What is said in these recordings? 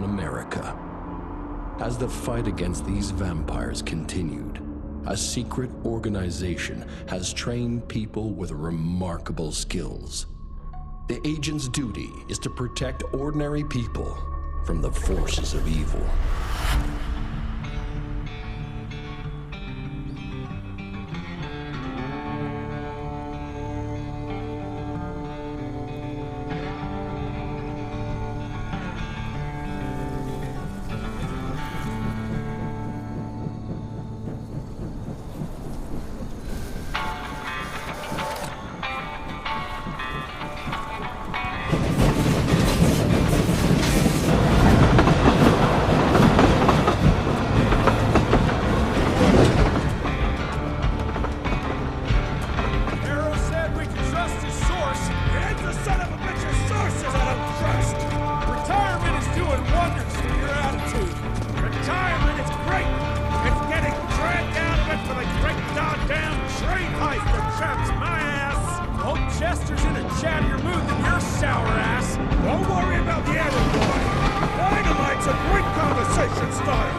in America. As the fight against these vampires continued, a secret organization has trained people with remarkable skills. The agent's duty is to protect ordinary people from the forces of evil. Chester's in a chattier mood than your sour ass. Don't worry about the arrow boy. Dynamite's a great conversation starter.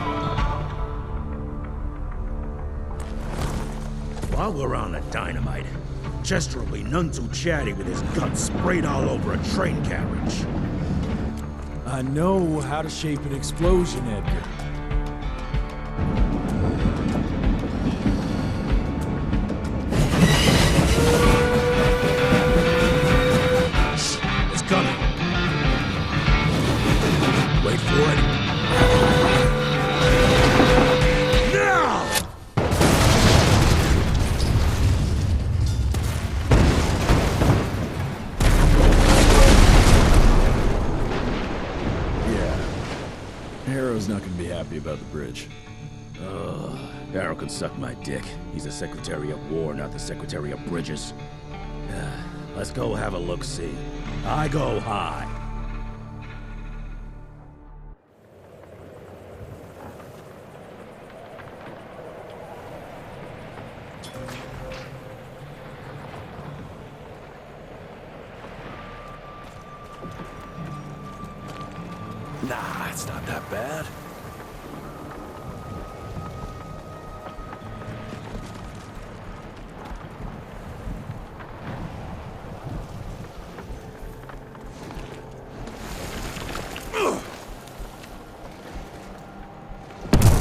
While we're on the dynamite, Chester will be none too chatty with his guts sprayed all over a train carriage. I know how to shape an explosion, Edgar. Harrow's not gonna be happy about the bridge. Arrow can suck my dick. He's the Secretary of War, not the Secretary of Bridges. Let's go have a look-see. I go high. Nah, it's not that bad.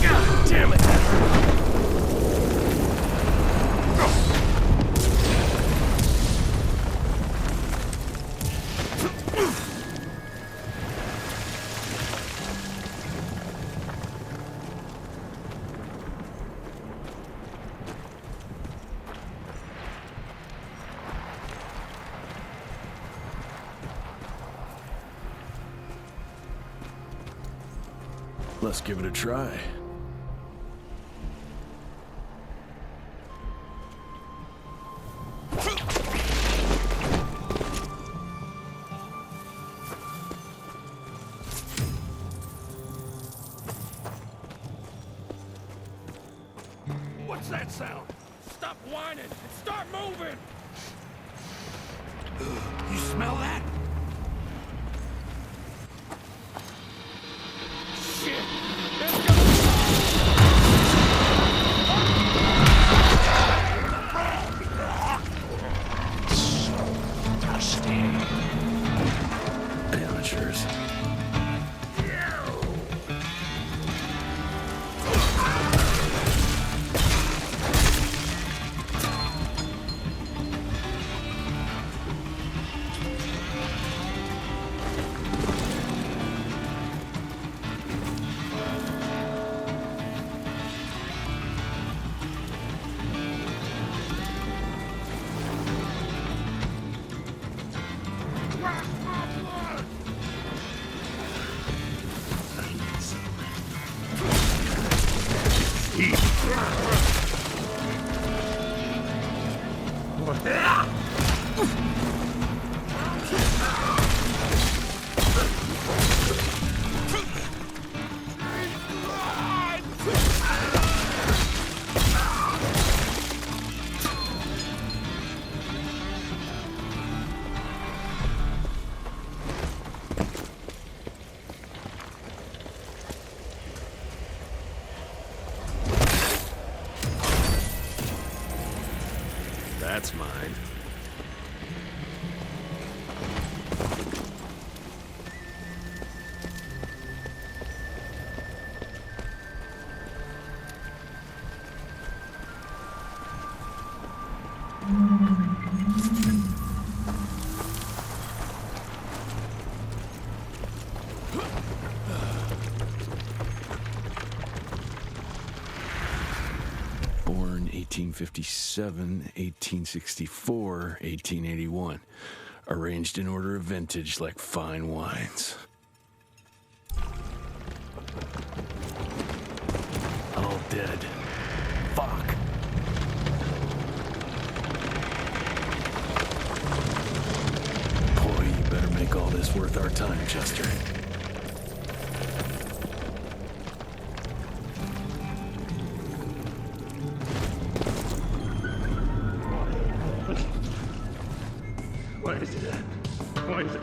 God damn it! Let's give it a try. What's that sound? Stop whining and start moving! You smell that? Shit! There's Amateurs. That's mine. Born 1857, 1864, 1881. Arranged in order of vintage like fine wines. All dead. Fuck. Boy, you better make all this worth our time, Chester. Why is it? Why is it?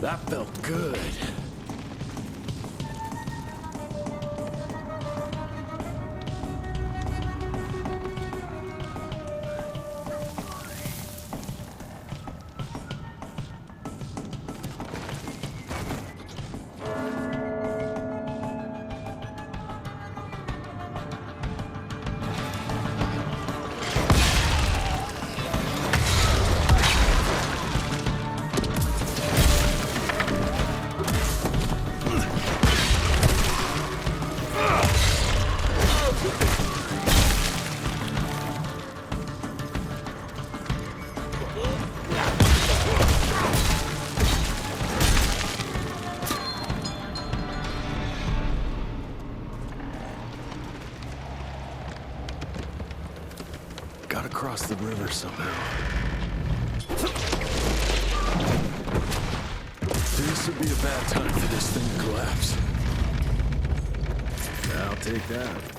That felt good. Gotta cross the river somehow. This would be a bad time for this thing to collapse. I'll take that.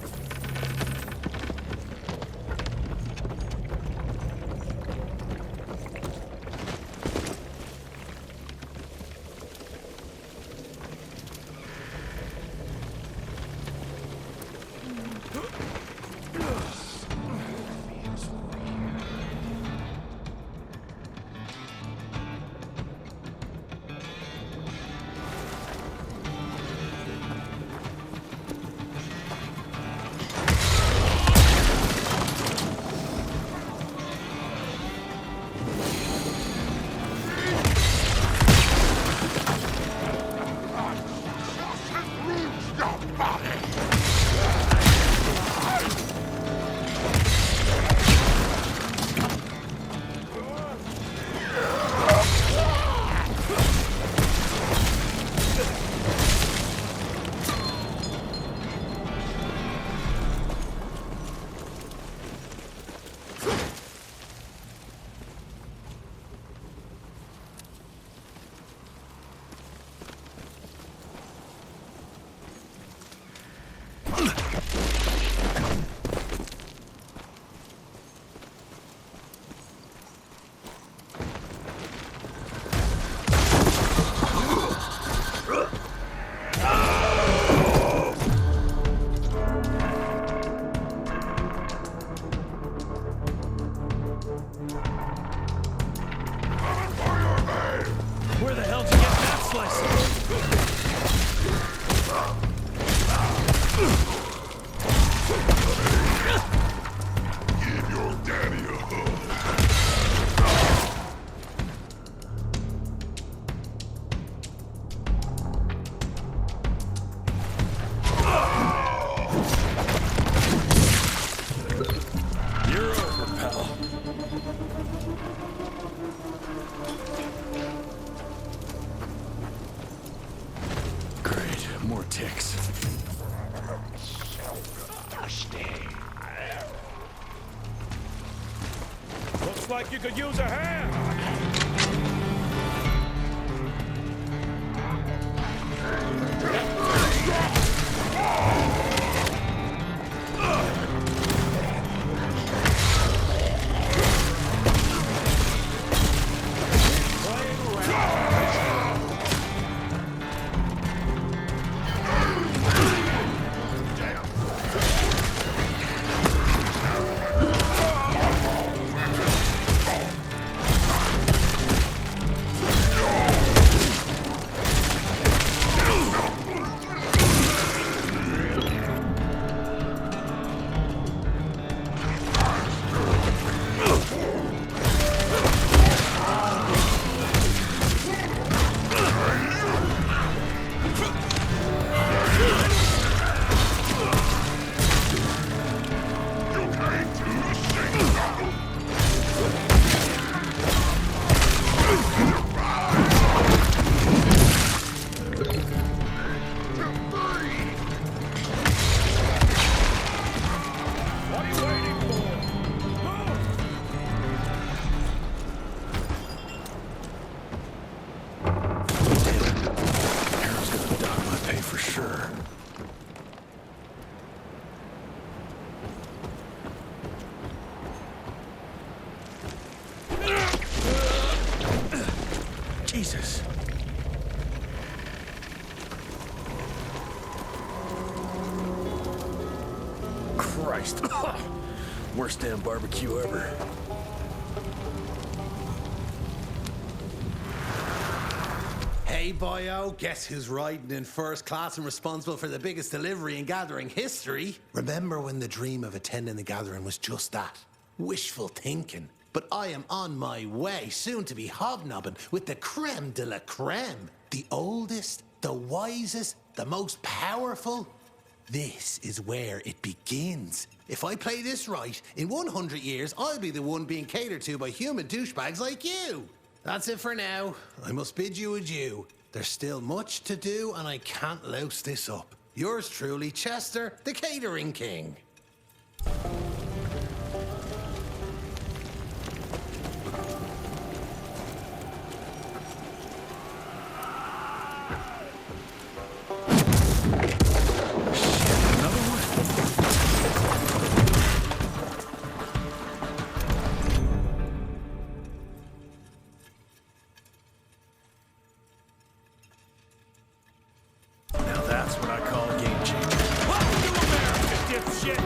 like you could use a hand. Jesus. Christ. Worst damn barbecue ever. Hey, boyo, guess who's riding in first class and responsible for the biggest delivery in gathering history? Remember when the dream of attending the gathering was just that? Wishful thinking. But I am on my way, soon to be hobnobbing with the creme de la creme. The oldest, the wisest, the most powerful. This is where it begins. If I play this right, in 100 years, I'll be the one being catered to by human douchebags like you. That's it for now. I must bid you adieu. There's still much to do, and I can't louse this up. Yours truly, Chester, the Catering King. That's what I call a game changer. Welcome to America, dipshit!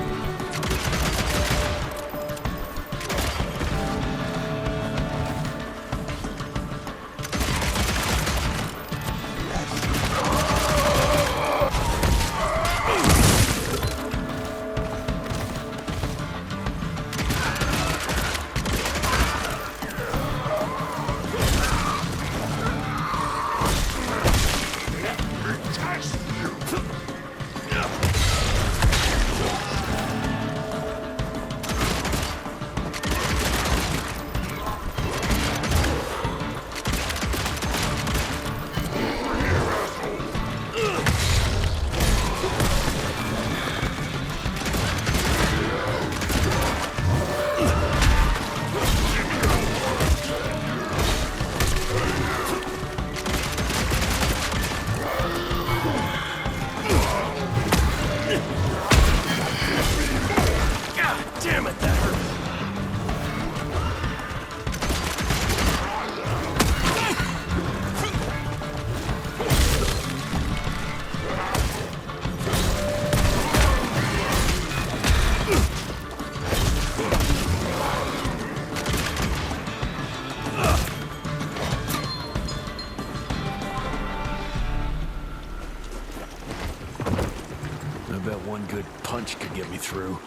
I bet one good punch could get me through.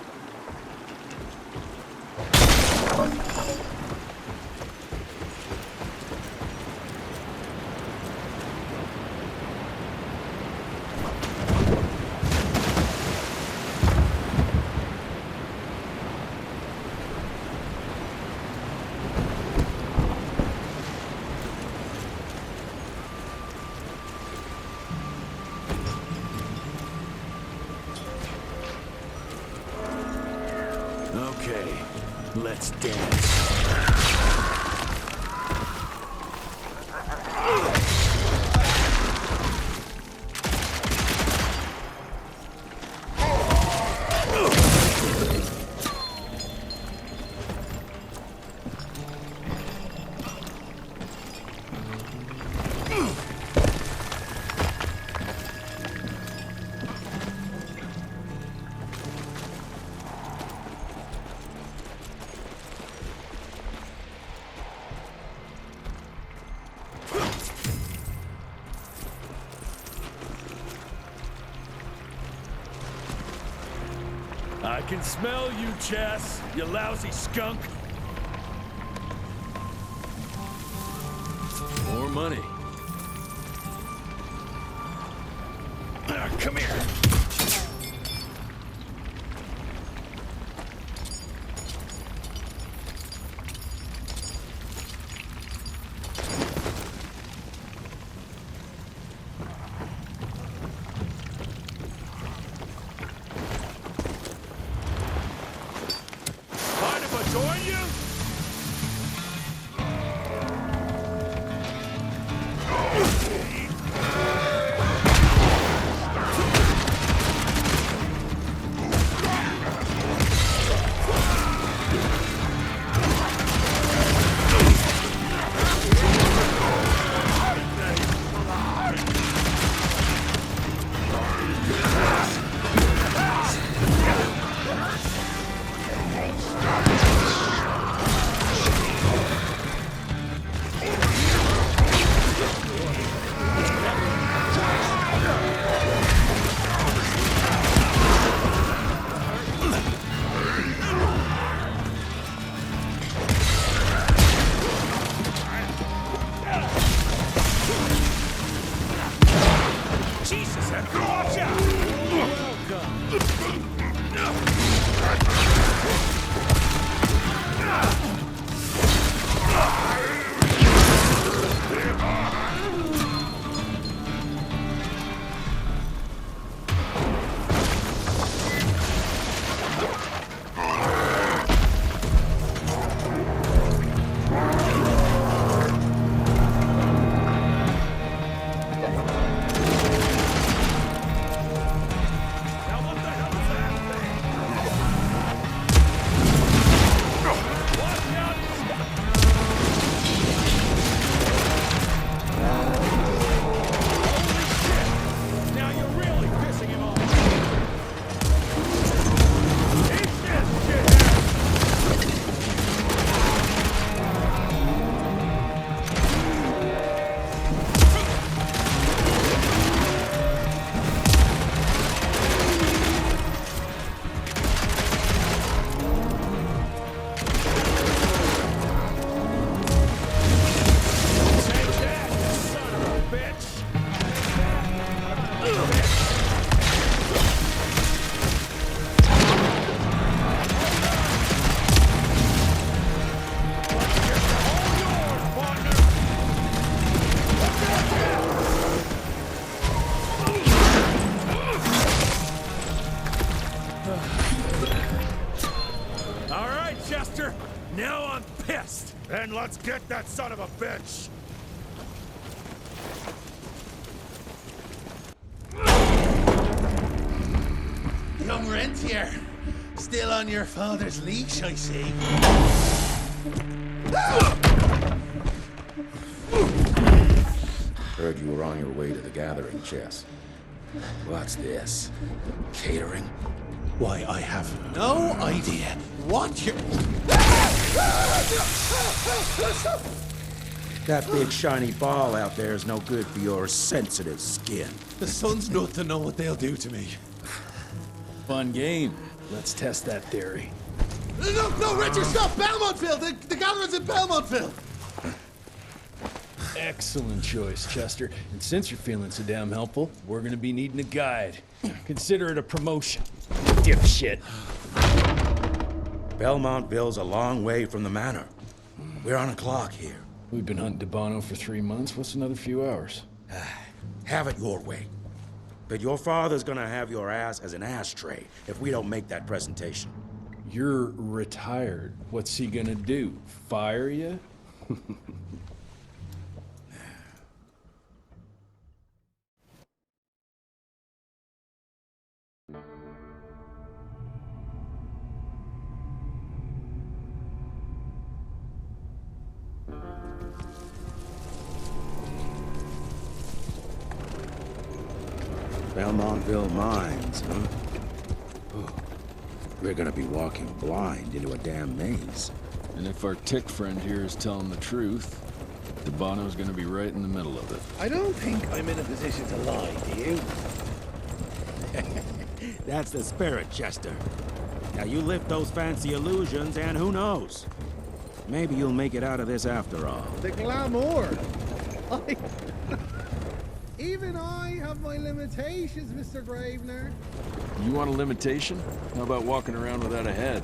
Okay, Let's dance. I can smell you, Chess, you lousy skunk. More money. Come here. Mind if I join you? Jesus, Edgar, watch out! Now what the hell is that thing? Watch out! Holy shit! Now you're really pissing him off. Eat this, shithead! Take that, you son of a bitch! Hold yours, partner! All right, Chester. Now I'm pissed. Then let's get that son of a bitch. Young rentier, still on your father's leash, I see. Heard you were on your way to the gathering, Chess. What's this? Catering? Why, I have no idea what you're... That big shiny ball out there is no good for your sensitive skin. The sun's not to know what they'll do to me. Fun game. Let's test that theory. No, Richard, stop! Belmontville! The gathering's in Belmontville! Excellent choice, Chester. And since you're feeling so damn helpful, we're gonna be needing a guide. Consider it a promotion. Dipshit. Belmontville's a long way from the manor. We're on a clock here. We've been hunting DeBono for 3 months. What's another few hours? Have it your way. But your father's gonna have your ass as an ashtray if we don't make that presentation. You You're retired. What's he gonna do? Fire you? Belmontville Mines, huh? Oh, we're gonna be walking blind into a damn maze. And if our tick friend here is telling the truth, Debano's gonna be right in the middle of it. I don't think I'm in a position to lie, do you? That's the spirit, Chester. Now you lift those fancy illusions, and who knows? Maybe you'll make it out of this after all. The glamour! Even I have my limitations, Mr. Gravener. You want a limitation? How about walking around without a head?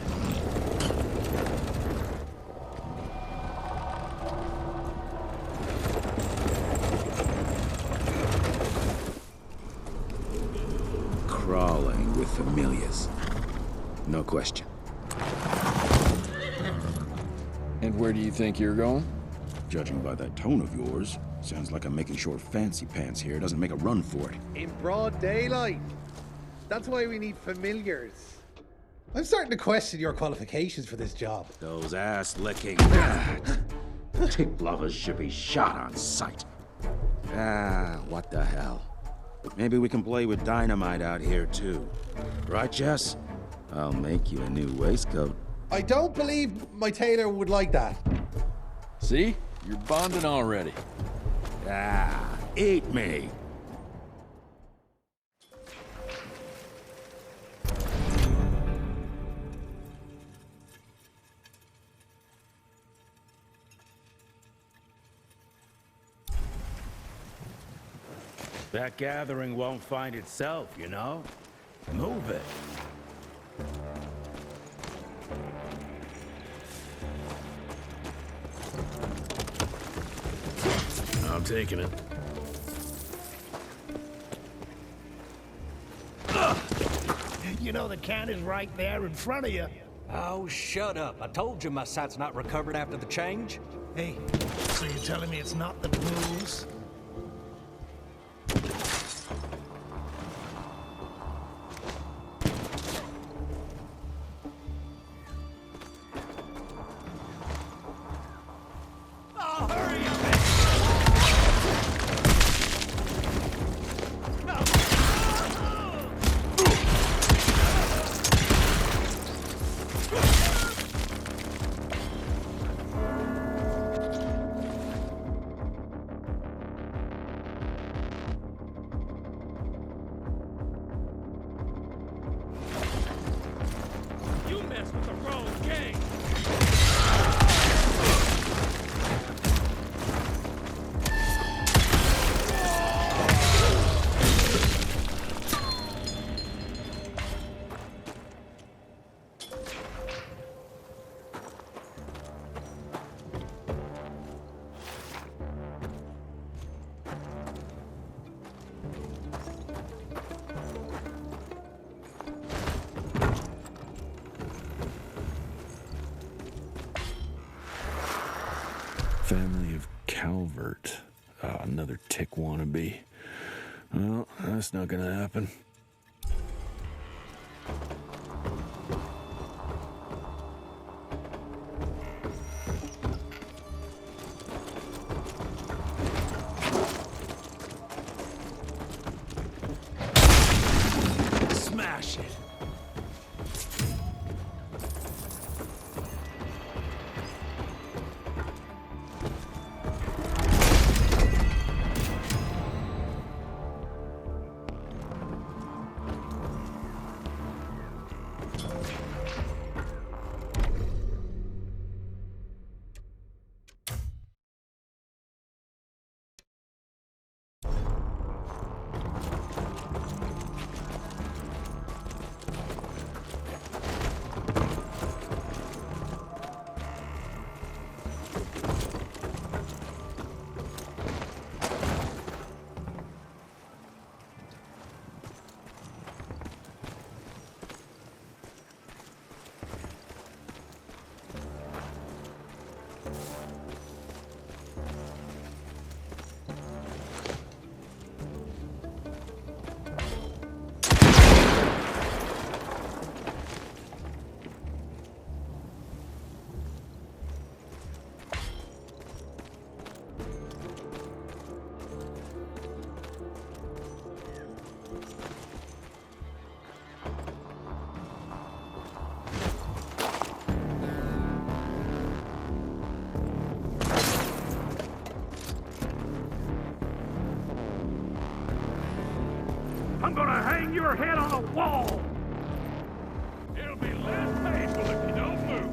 Crawling with familiars. No question. And where do you think you're going? Judging by that tone of yours, sounds like I'm making sure Fancy Pants here doesn't make a run for it. In broad daylight. That's why we need familiars. I'm starting to question your qualifications for this job. Those ass-licking tick lovers should be shot on sight. What the hell? Maybe we can play with dynamite out here, too. Right, Jess? I'll make you a new waistcoat. I don't believe my tailor would like that. See? You're bonding already. Eat me! That gathering won't find itself, you know? Move it. I'm taking it. You know the can is right there in front of you. Oh, shut up. I told you my sight's not recovered after the change. Hey, so you're telling me it's not the booze? Family of Calvert. Another tick wannabe. Well, that's not gonna happen. Smash it! your head on a wall! It'll be less painful if you don't move.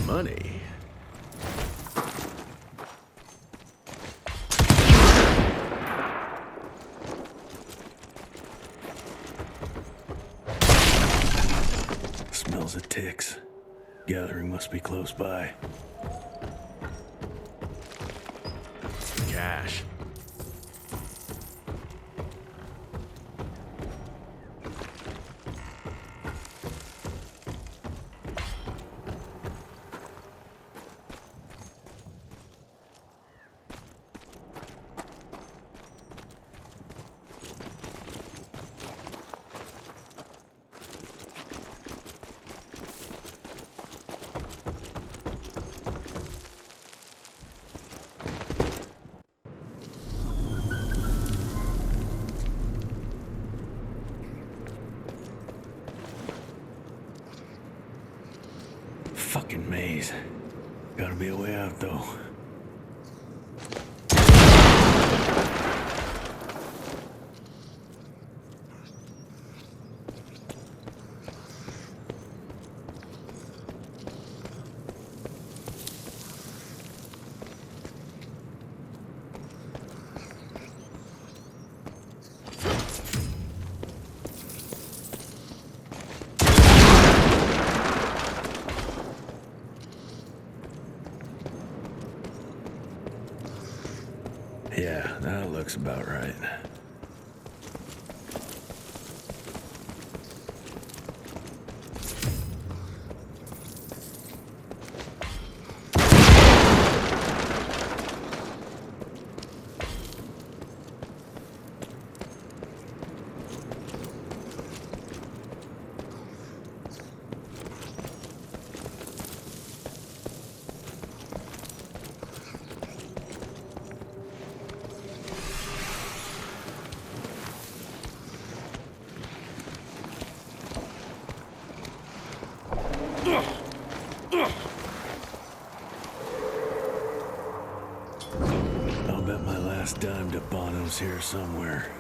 Money. Smells of ticks. Gathering must be close by. Cash. Fucking maze. Gotta be a way out, though. Yeah, that looks about right. I'll bet my last dime to Bono's here somewhere.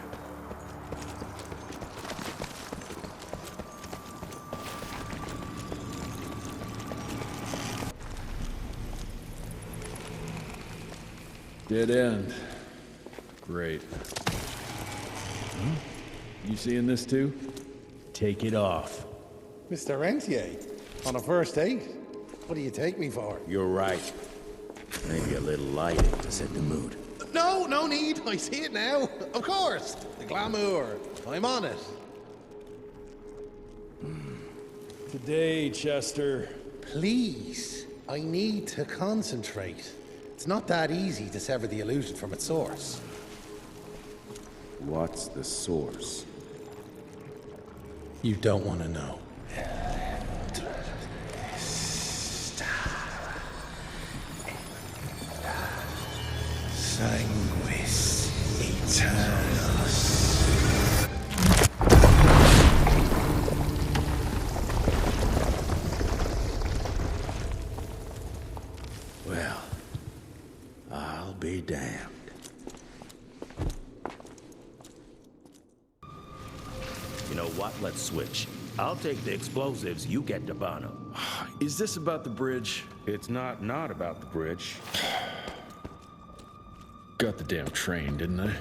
Dead end. Great. You seeing this too? Take it off. Mr. Rentier, on a first date? What do you take me for? You're right. Maybe a little lighting to set the mood. No, no need. I see it now. Of course. The glamour. I'm on it. Today, Chester. Please, I need to concentrate. It's not that easy to sever the illusion from its source. What's the source? You don't want to know. Sanguis Eternus. Well, I'll be damned. You know what? Let's switch. I'll take the explosives, you get the Bono. Is this about the bridge? It's not about the bridge. Got the damn train, didn't I?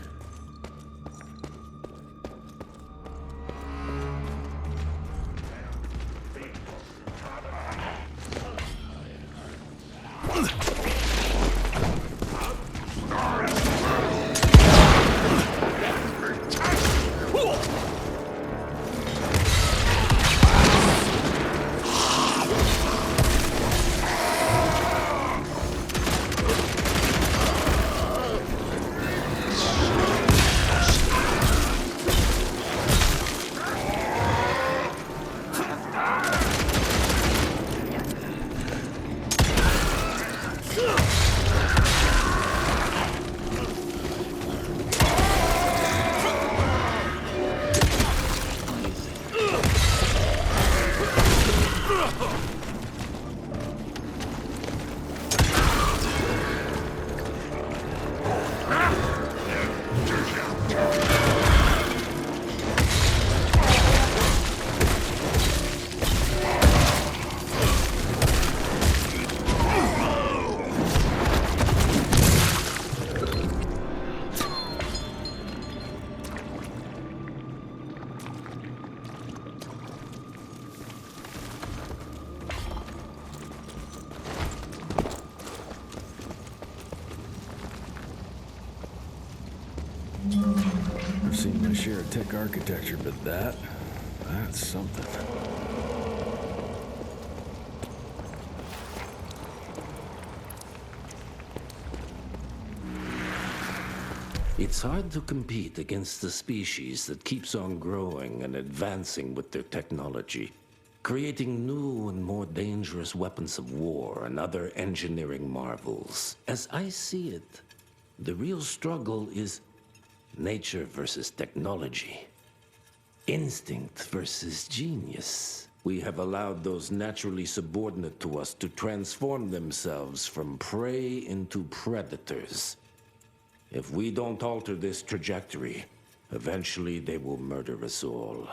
I've seen my share of tech architecture, but that's something. It's hard to compete against a species that keeps on growing and advancing with their technology, creating new and more dangerous weapons of war and other engineering marvels. As I see it, the real struggle is nature versus technology, instinct versus genius. We have allowed those naturally subordinate to us to transform themselves from prey into predators. If we don't alter this trajectory, eventually they will murder us all.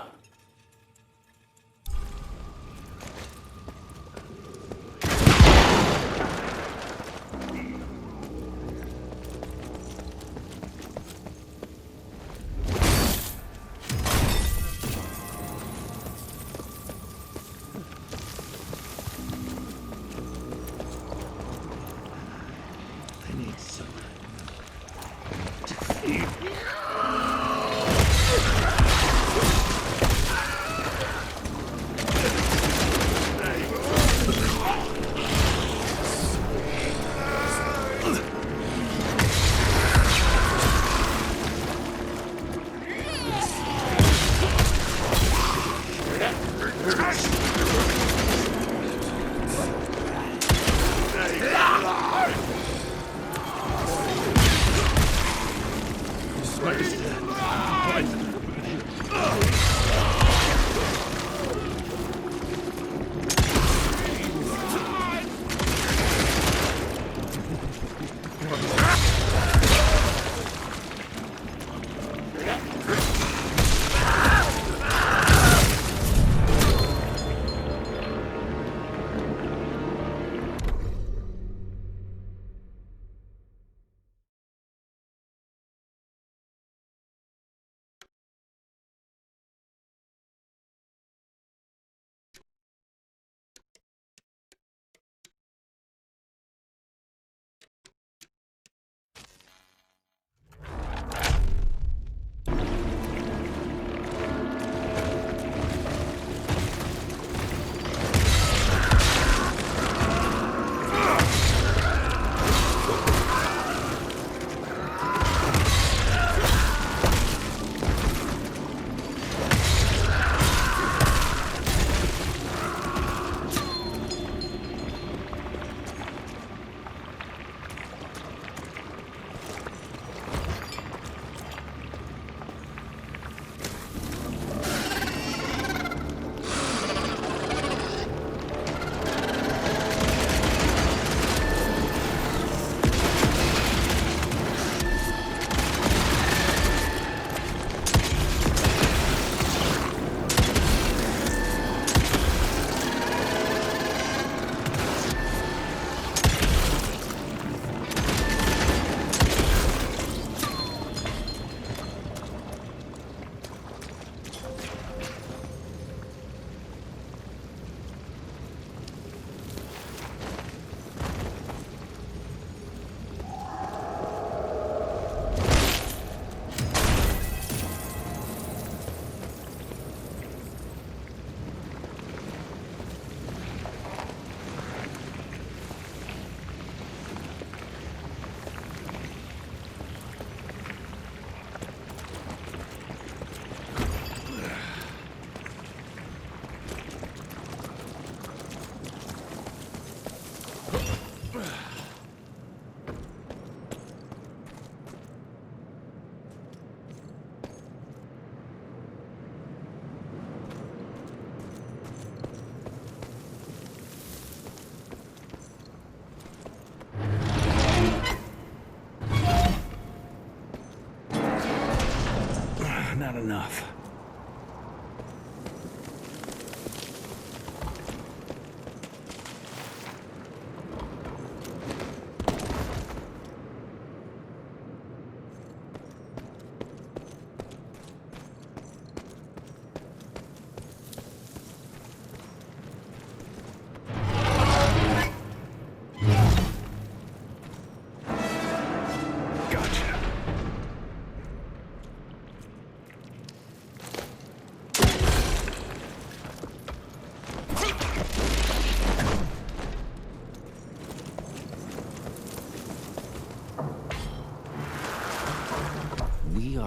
Not enough.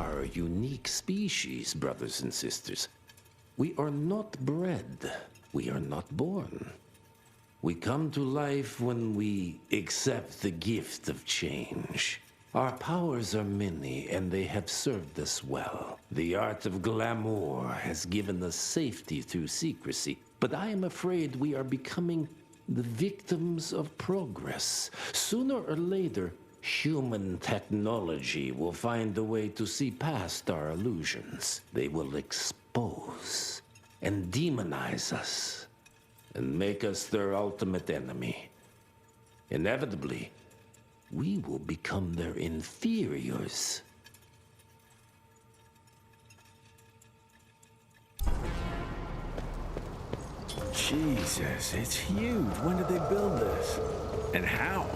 are a unique species, brothers and sisters. We are not bred. We are not born. We come to life when we accept the gift of change. Our powers are many, and they have served us well. The art of glamour has given us safety through secrecy, but I am afraid we are becoming the victims of progress. Sooner or later, human technology will find a way to see past our illusions. They will expose and demonize us and make us their ultimate enemy. Inevitably, we will become their inferiors. Jesus, it's huge. When did they build this? And how?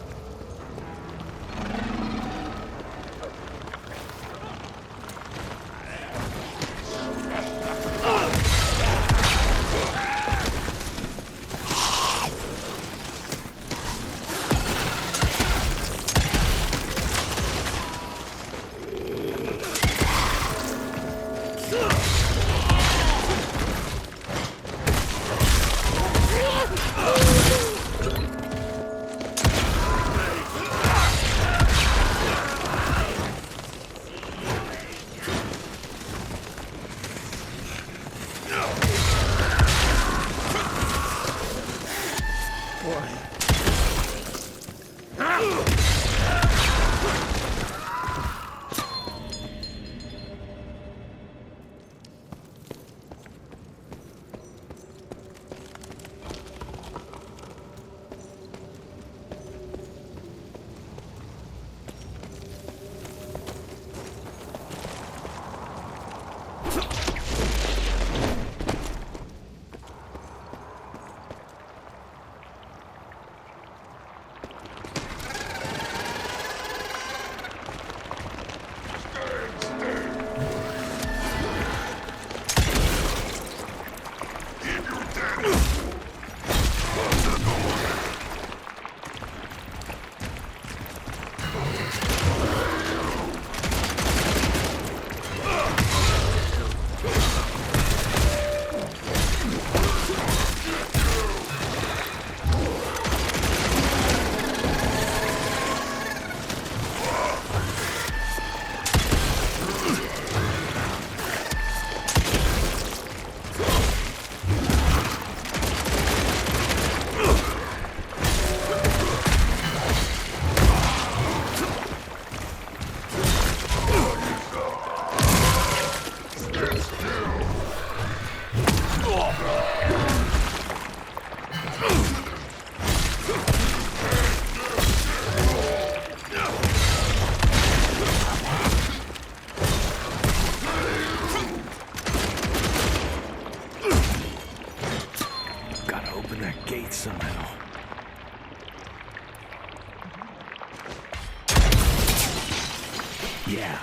Yeah.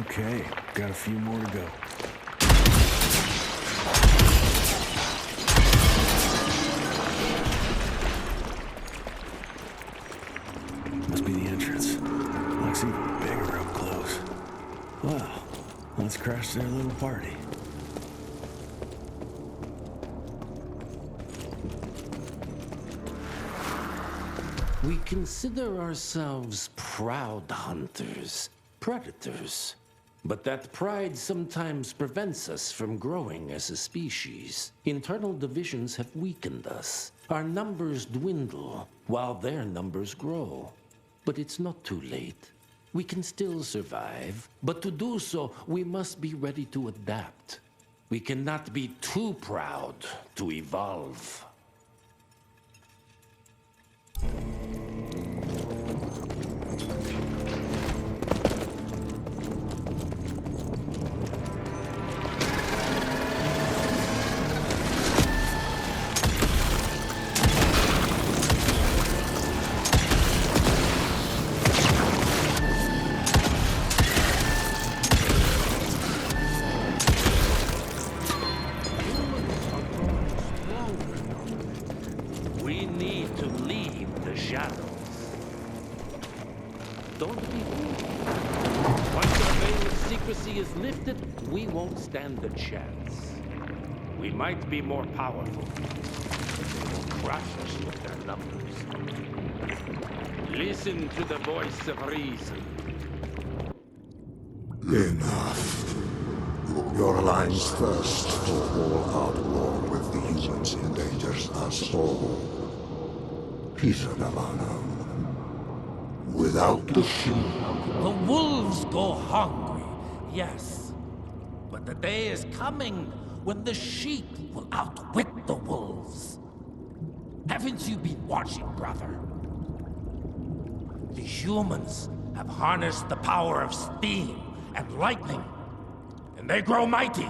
Okay, got a few more to go. Must be the entrance. Looks even bigger up close. Well, let's crash their little party. We consider ourselves proud hunters, predators. But that pride sometimes prevents us from growing as a species. Internal divisions have weakened us. Our numbers dwindle while their numbers grow. But it's not too late. We can still survive, but to do so, we must be ready to adapt. We cannot be too proud to evolve. We need to leave the shadows. Don't be fooled. Once the veil of secrecy is lifted, we won't stand a chance. We might be more powerful, but they will crush us with their numbers. Listen to the voice of reason. Enough. Your alliance thirst for all-out war with the humans endangers us all. Peter Navarro. Without the sheep. The wolves go hungry, yes. But the day is coming when the sheep will outwit the wolves. Haven't you been watching, brother? The humans have harnessed the power of steam and lightning, and they grow mighty.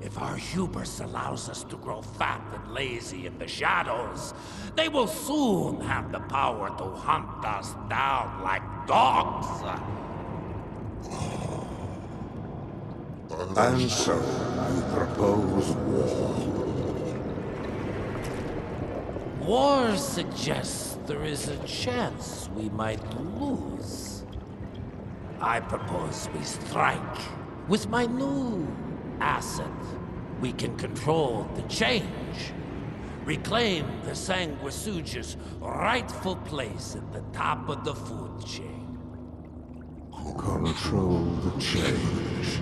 If our hubris allows us to grow fat and lazy in the shadows, they will soon have the power to hunt us down like dogs. And so, you propose war. War suggests there is a chance we might lose. I propose we strike. With my new asset, we can control the change. Reclaim the Sanguisuja's rightful place at the top of the food chain. Control the change.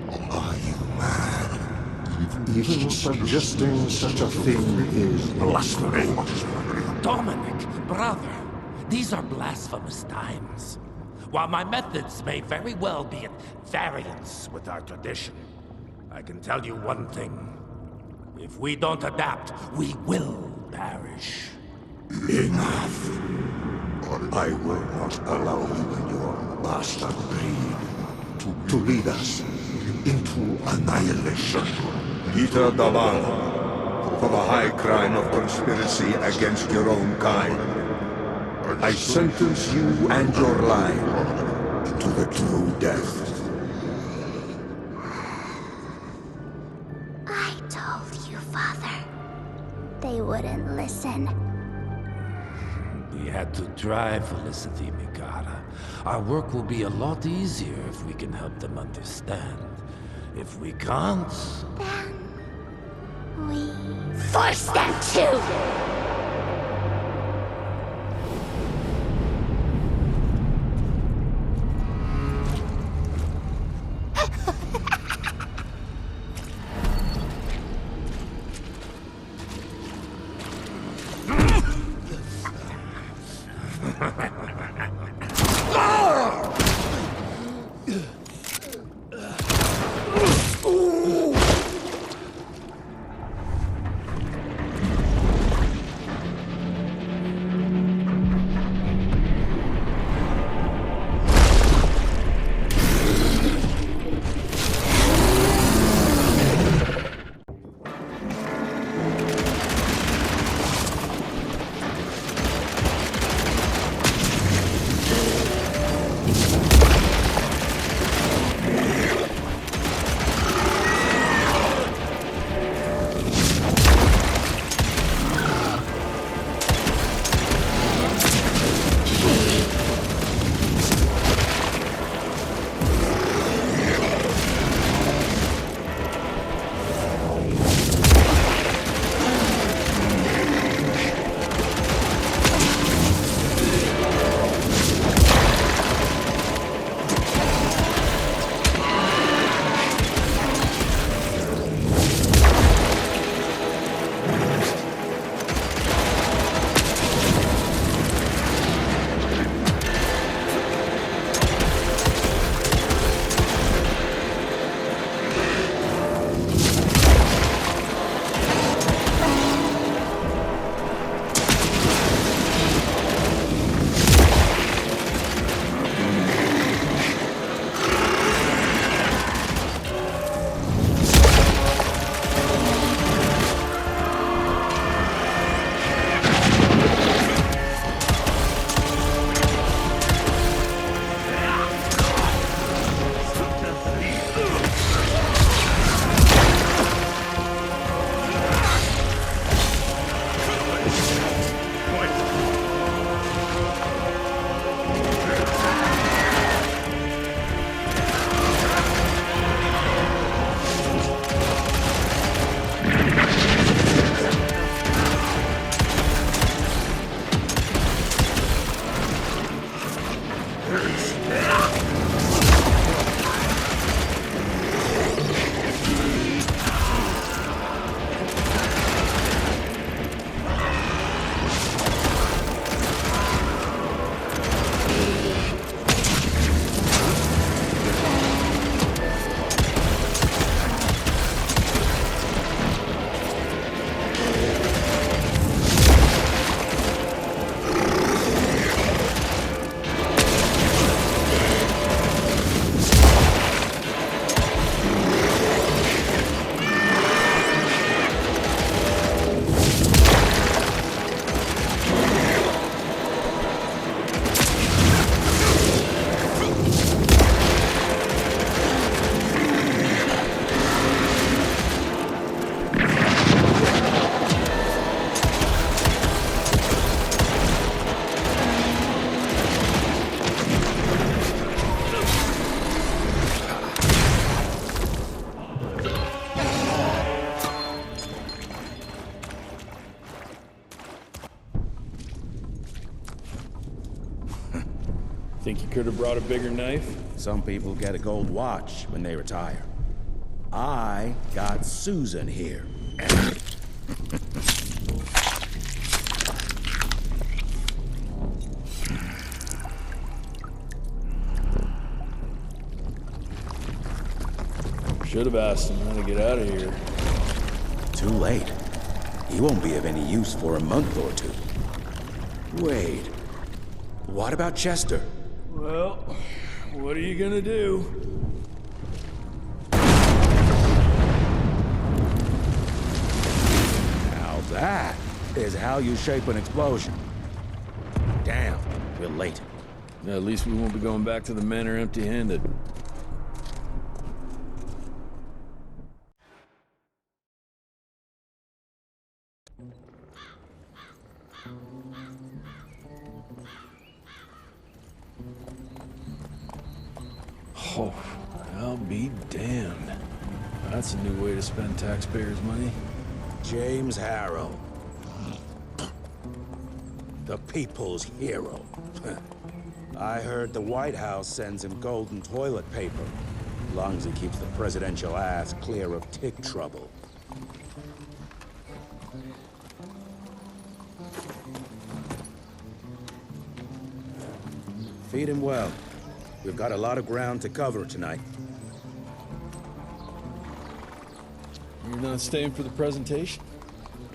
Are you mad? Even suggesting such a thing is blasphemy. Dominic, brother, these are blasphemous times. While my methods may very well be at variance with our tradition, I can tell you one thing. If we don't adapt, we will perish. Enough. I will not allow you and your bastard breed to lead us into annihilation. Peter Navarro, for the high crime of conspiracy against your own kind, I sentence you and your line to the true death. I told you, Father. They wouldn't listen. We had to try, Felicity Mikata. Our work will be a lot easier if we can help them understand. If we can't... Then... we... force them to! Think you could have brought a bigger knife? Some people get a gold watch when they retire. I got Susan here. Should have asked him how to get out of here. Too late. He won't be of any use for a month or two. Wait. What about Chester? Well, what are you gonna do? Now that is how you shape an explosion. Damn, we're late. At least we won't be going back to the manor empty-handed. Oh, I'll be damned. That's a new way to spend taxpayers' money. James Harrow. The people's hero. I heard the White House sends him golden toilet paper. As long as he keeps the presidential ass clear of tick trouble. Feed him well. We've got a lot of ground to cover tonight. You're not staying for the presentation?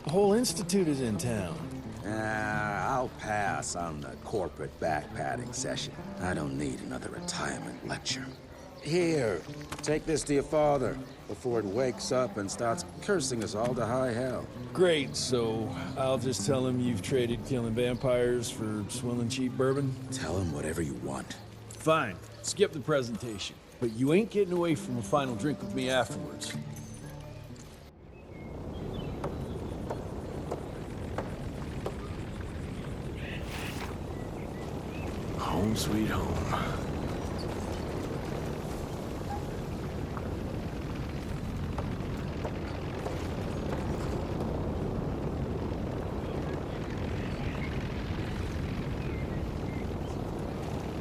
The whole institute is in town. I'll pass on the corporate backpatting session. I don't need another retirement lecture. Here, take this to your father before it wakes up and starts cursing us all to high hell. Great, so I'll just tell him you've traded killing vampires for swilling cheap bourbon? Tell him whatever you want. Fine, skip the presentation. But you ain't getting away from a final drink with me afterwards. Home sweet home.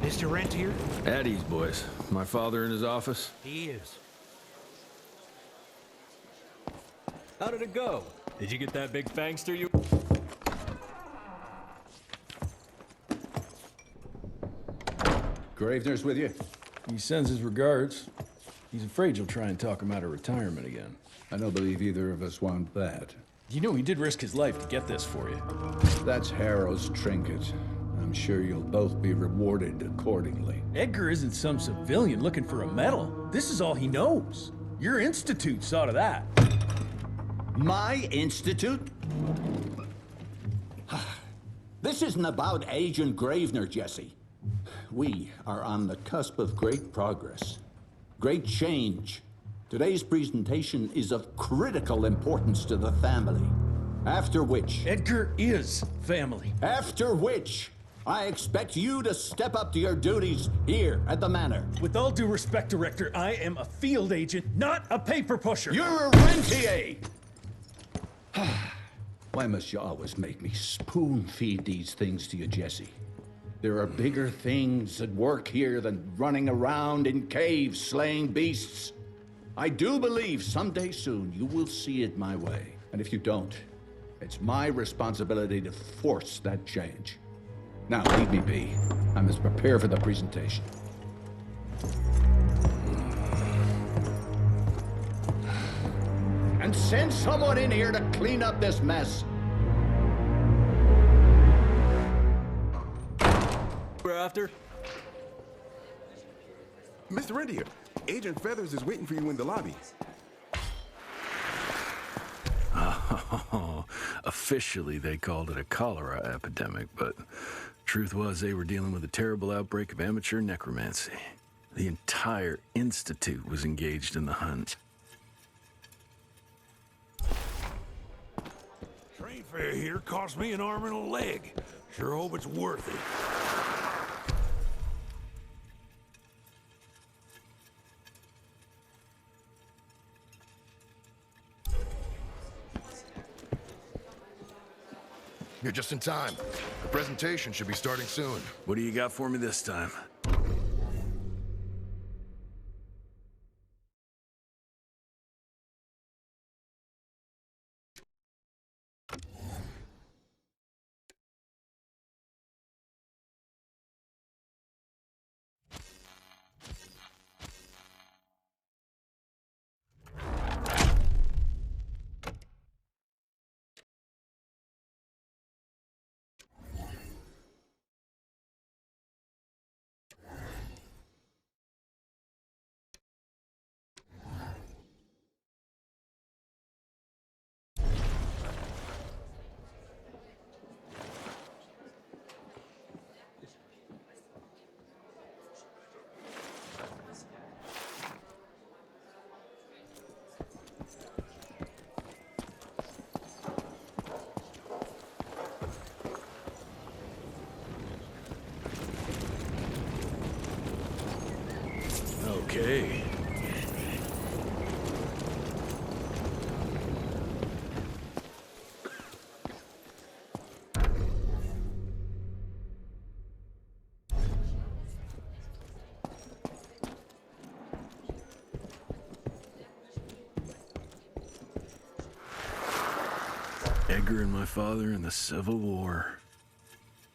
Mr. Rentier? At ease, boys. My father in his office? He is. How did it go? Did you get that big fangster you... Gravener's with you? He sends his regards. He's afraid you'll try and talk him out of retirement again. I don't believe either of us want that. You know he did risk his life to get this for you. That's Harrow's trinket. I'm sure you'll both be rewarded accordingly. Edgar isn't some civilian looking for a medal. This is all he knows. Your institute saw to that. My institute? This isn't about Agent Gravener, Jesse. We are on the cusp of great progress, great change. Today's presentation is of critical importance to the family. After which... Edgar is family. After which, I expect you to step up to your duties here at the manor. With all due respect, Director, I am a field agent, not a paper pusher. You're a rentier! Why must you always make me spoon-feed these things to you, Jesse? There are bigger things at work here than running around in caves slaying beasts. I do believe someday soon you will see it my way. And if you don't, it's my responsibility to force that change. Now, leave me be. I must prepare for the presentation. And send someone in here to clean up this mess. We're after? Mr. Rentier, Agent Feathers is waiting for you in the lobby. Oh, officially they called it a cholera epidemic, but truth was they were dealing with a terrible outbreak of amateur necromancy. The entire institute was engaged in the hunt. Train fare here cost me an arm and a leg. Sure hope it's worth it. You're just in time. The presentation should be starting soon. What do you got for me this time? Okay. Edgar and my father in the Civil War.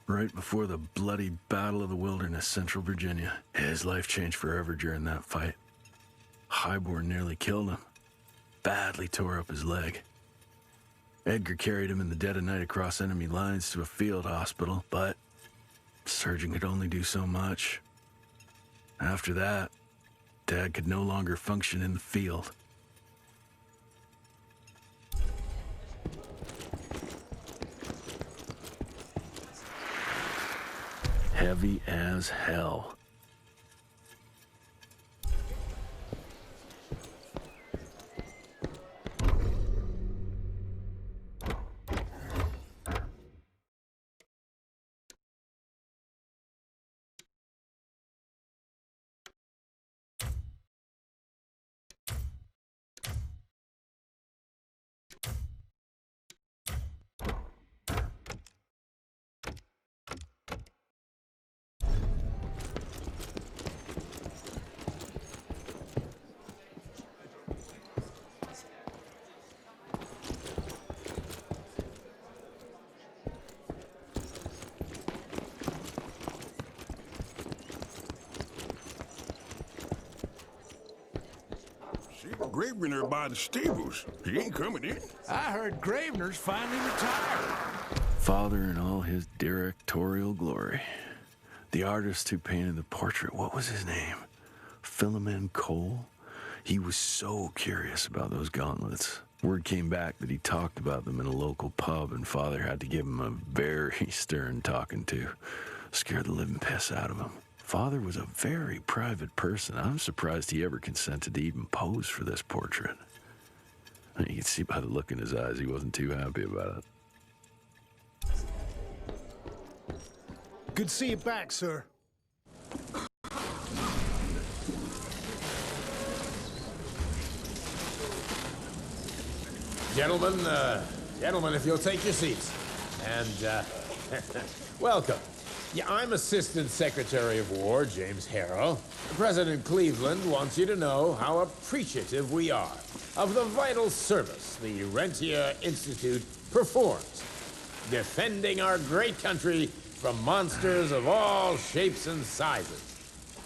Right before the bloody Battle of the Wilderness, Central Virginia. His life changed forever during that fight. Highborn nearly killed him. Badly tore up his leg. Edgar carried him in the dead of night across enemy lines to a field hospital, but surgeon could only do so much. After that, Dad could no longer function in the field. Heavy as hell. Gravener by the stables. He ain't coming in. I heard Gravener's finally retired. Father in all his directorial glory. The artist who painted the portrait, what was his name? Philomen Cole? He was so curious about those gauntlets. Word came back that he talked about them in a local pub, and Father had to give him a very stern talking to. Scared the living piss out of him. Father was a very private person. I'm surprised he ever consented to even pose for this portrait. You can see by the look in his eyes he wasn't too happy about it. Good to see you back, sir. Gentlemen, if you'll take your seats. And, welcome. Yeah, I'm Assistant Secretary of War, James Harrow. President Cleveland wants you to know how appreciative we are of the vital service the Rentia Institute performs, defending our great country from monsters of all shapes and sizes.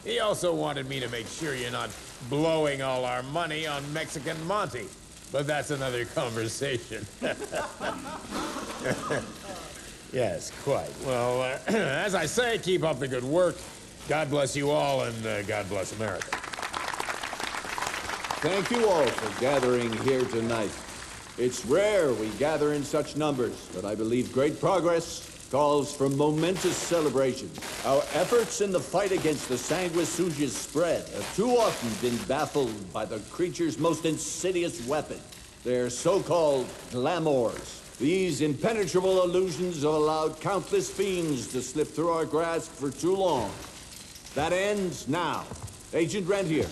He also wanted me to make sure you're not blowing all our money on Mexican Monty, but that's another conversation. Yes, quite. Well, as I say, keep up the good work. God bless you all, and God bless America. Thank you all for gathering here tonight. It's rare we gather in such numbers, but I believe great progress calls for momentous celebrations. Our efforts in the fight against the Sanguisuga's spread have too often been baffled by the creature's most insidious weapon, their so-called glamours. These impenetrable illusions have allowed countless fiends to slip through our grasp for too long. That ends now. Agent Rentier,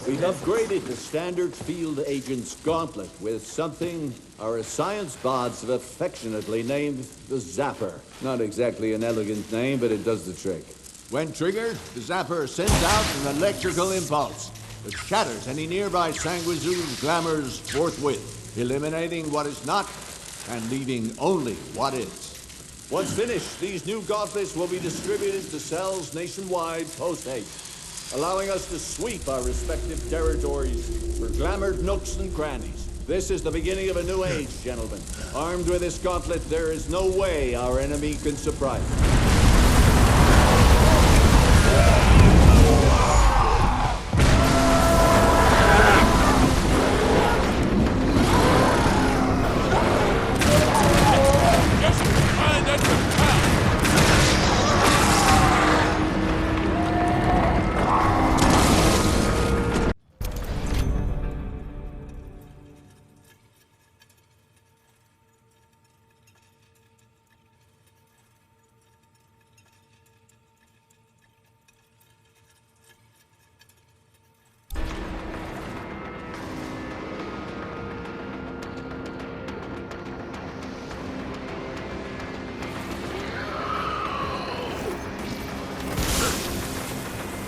we've upgraded the standard field agent's gauntlet with something our science bots have affectionately named the Zapper. Not exactly an elegant name, but it does the trick. When triggered, the Zapper sends out an electrical impulse that shatters any nearby Sanguisuga's glamours forthwith, eliminating what is not and leaving only what is. Once finished, these new gauntlets will be distributed to cells nationwide post-haste, allowing us to sweep our respective territories for glamored nooks and crannies. This is the beginning of a new age, gentlemen. Armed with this gauntlet, there is no way our enemy can surprise us.